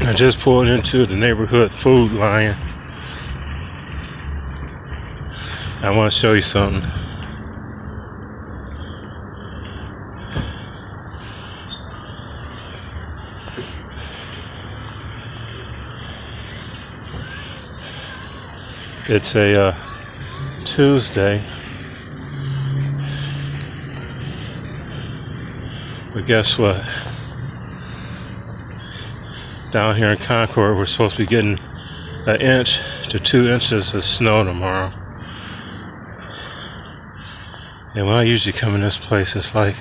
I just pulled into the neighborhood Food Lion. I want to show you something. It's a Tuesday, but guess what? Down here in Concord, we're supposed to be getting 1 inch to 2 inches of snow tomorrow. And when I usually come in this place, it's like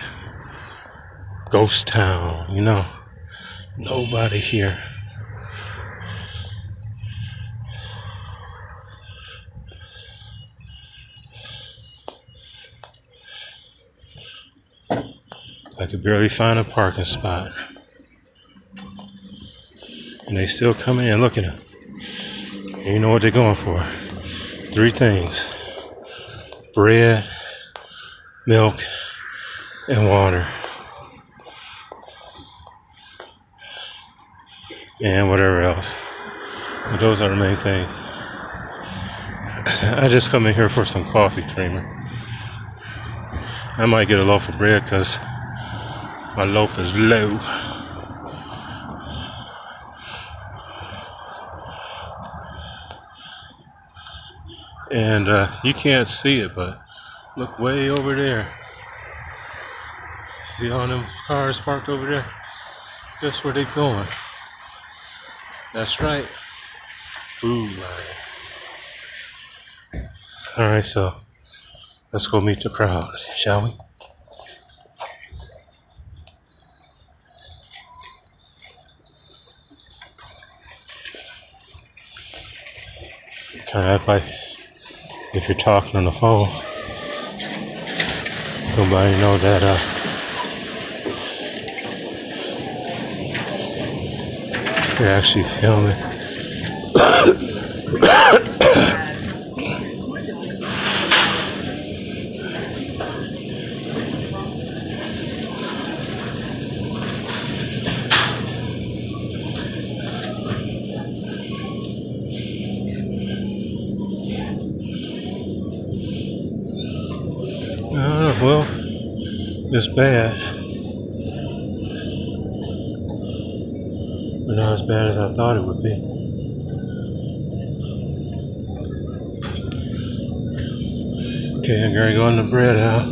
ghost town, you know, nobody here. I could barely find a parking spot. And they still come in looking at them. And you know what they're going for? 3 things: bread, milk, and water. And whatever else. But those are the main things. I just come in here for some coffee creamer. I might get a loaf of bread because my loaf is low. And you can't see it, but look way over there. See all them cars parked over there? Guess where they going? That's right, Food Lion. Alright, so let's go meet the crowd, shall we? Kind of act like if you're talking on the phone, nobody know that you're actually filming. Well, it's bad, but not as bad as I thought it would be. Okay, I'm gonna go in the bread out.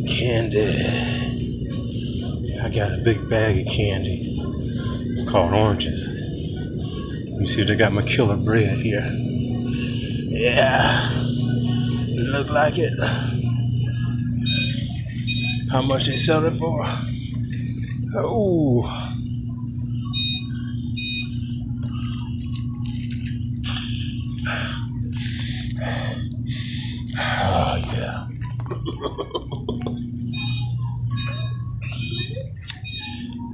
Candy. I got a big bag of candy. It's called oranges. You see, they got my killer bread here. Yeah, look like it. How much they sell it for? Oh, oh yeah.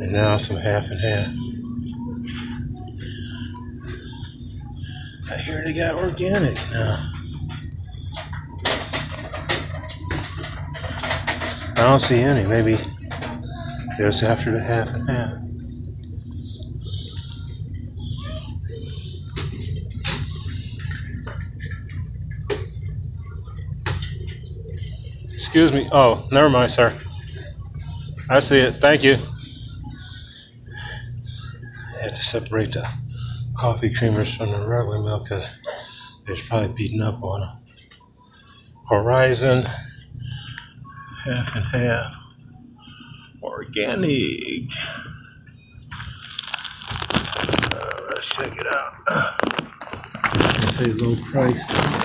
And now some half and half. I hear they got organic now. I don't see any. Maybe just after the half and half. Excuse me. Oh, never mind, sir. I see it. Thank you. I had to separate the coffee creamers from the regular milk because they're probably beating up on them. Horizon, half and half, organic. Let's check it out. They say low price.